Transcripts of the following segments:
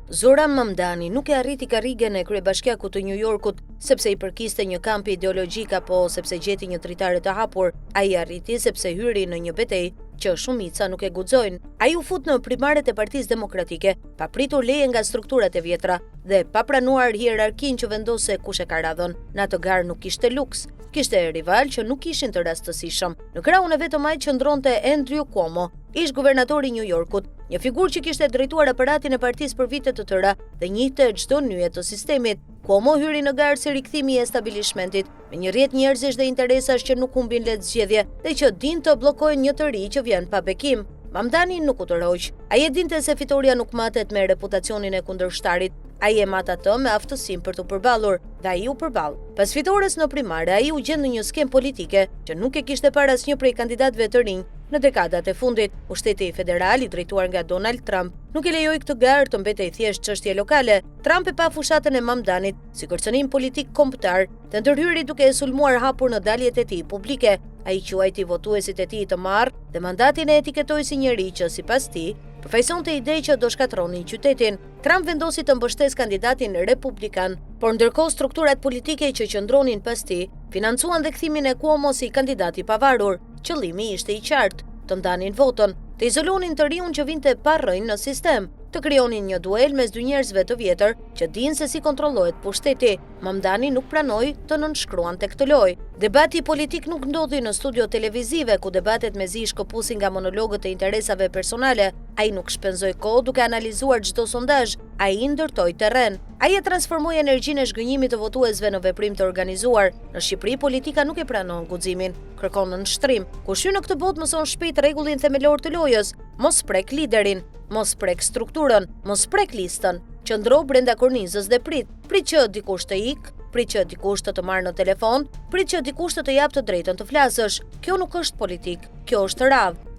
Zoran Mamdani nuk e arriti karrigen e kryebashkiakut të New Yorkut sepse i përkiste një kamp ideologjik apo sepse gjeti një dritare të hapur. Ai arriti sepse hyri në një betejë që shumica nuk e guxojnë. Ai u fut në primaret e Partisë Demokratike, pa pritur leje nga strukturat e vjetra dhe pa pranuar hierarkinë që vendose kush e ka radhën. Në atë garë nuk kishte luks, kishte rival që nuk ishin të rastësishëm. Në krahun e vetëm ai qëndronte Andrew Cuomo, ish guvernatori i New Yorkut, një figurë që kishte drejtuar aparatin e partisë për vite të tëra dhe njihte çdo nyje të sistemit. Cuomo hyri në garë si rikthimi i establishmentit, me një rrjet njerëzish dhe interesash që nuk humbin lehtë zgjedhje dhe që din të bllokojnë një të ri që vjen pa bekim. Mamdani nuk u tërhoq. Ai e dinte se fitoria nuk matet me reputacionin e kundërshtarit. Ai e mat atë me aftësinë për të përballur dhe ai u përball. Pas fitores në primare, ai u gjend në një skemë politike që nuk e kishte parë asnjë prej kandidatëve të rinj. Në dekadat e fundit, pushteti federal i drejtuar nga Donald Trump nuk e lejoi këtë garë të mbetej thjesht çështje lokale. Trump e pa fushatën e Mamdanit si kërcënim politik kombëtar, të ndërhyri duke e sulmuar hapur në daljet e tij publike. Ai quajti votuesit e tij të marrë dhe mandatin e etiketoi si njeri që sipas tij përfaqësonte ide që do shkatronin qytetin. Trump vendosi të mbështesë kandidatin republikan, por ndërkohë strukturat politike që qëndronin pas tij financuan dhe kthimin e Cuomo si kandidat i pavarur. Qëllimi ishte i qartë, të ndanin votën, të izolonin të riun që vinte pa rrënjë në sistem, të krijonin një duel mes dy njerëzve të vjetër që dinë se si kontrollohet pushteti. Mamdani nuk pranoi të nënshkruante këtë lojë. Debati politik nuk ndodhi në studio televizive ku debatet mezi shkëpusin nga monologët e interesave personale. Ai nuk shpenzoi kohë duke analizuar çdo sondazh, ai ndërtoi terren. Ai e transformoi energjinë e zhgënjimit të votuesve në veprim të organizuar. Në Shqipëri politika nuk e pranon guximin, kërkon nënshtrim. Kush hyn në këtë botë mëson shpejt rregullin themelor të lojës: mos prek liderin, mos prek strukturën, mos prek listën. Qëndro brenda kornizës dhe prit që dikush të ikë, prit që dikush të marrë në telefon, prit që dikush të jap të drejtën të flasësh. Kjo nuk është politik, kjo është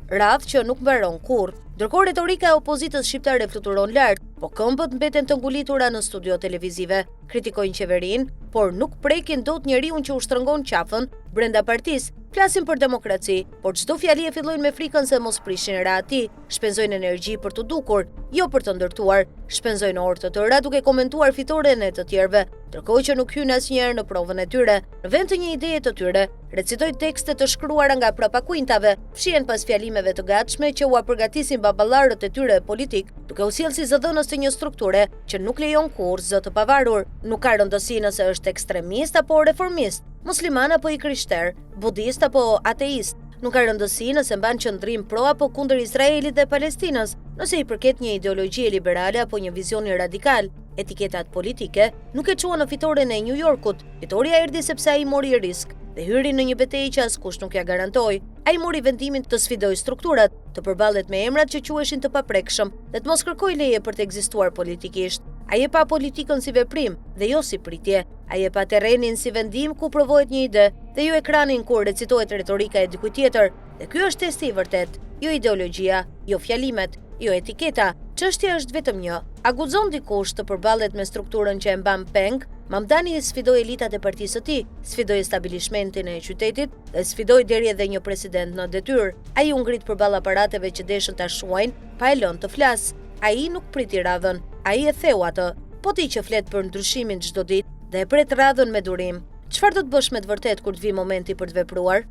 radhë që nuk mbaron kurrë. Ndërkohë retorika e opozitës shqiptare fluturon lart, po këmbët mbeten të ngulitura në studio televizive. Kritikojnë qeverinë, por nuk prekin dot njeriu që u shtrëngon qafën brenda partisë. Flasin për demokraci, por çdo fjali e fillojnë me frikën se mos prishin ra atij. Shpenzojnë energji për të dukur, jo për të ndërtuar. Shpenzojnë orë të tëra duke komentuar fitoren e të tjerëve, ndërkohë që nuk hyn asnjëherë në provën e tyre. Në vend të një ideje të tyre, recitojnë tekste të shkruara nga prapakuintave, fshihen pas fjalimeve të gatshme që u përgatisin baballarët e tyre politik, duke u sjellë si zëdhënës të një strukture që nuk lejon kurrë zë të pavarur. Nuk ka rëndësi nëse është ekstremist apo reformist, musliman apo i krishter, budist apo ateist. Nuk ka rëndësi nëse mban qëndrim pro apo kundër Izraelit dhe Palestinës, nëse i përket një ideologjie liberale apo një vizioni radikal. Etiketat politike nuk e çuan në fitoren e New Yorkut. Fitoria erdhi sepse ai mori risk dhe hyri në një betejë që askush nuk ja garantoi. Ai mori vendimin të sfidojë strukturat, të përballet me emrat që quheshin të paprekshëm dhe të mos kërkojë leje për të ekzistuar politikisht. Ai e pa politikën si veprim dhe jo si pritje. Ai e pa terrenin si vendim ku provohet një ide dhe jo ekranin ku recitohet retorika e dikujt tjetër. Dhe ky është testi i vërtet, jo ideologjia, jo fjalimet, jo etiketa. Çështja është vetëm një: a guxon dikush të përballet me strukturën që e mban peng? Mamdani sfidoi elitat e partisë së tij, sfidoi establishmentin e qytetit dhe sfidoi deri edhe një president në detyrë. Ai u ngrit përballë aparateve që deshën ta shuajnë, pa e lënë të flas. Ai nuk priti radhën, ai e theu atë, po ti që flet për ndryshimin çdo ditë dhe e pret radhën me durim. Çfarë do të bësh me të vërtet kur të vi momenti për të vepruar?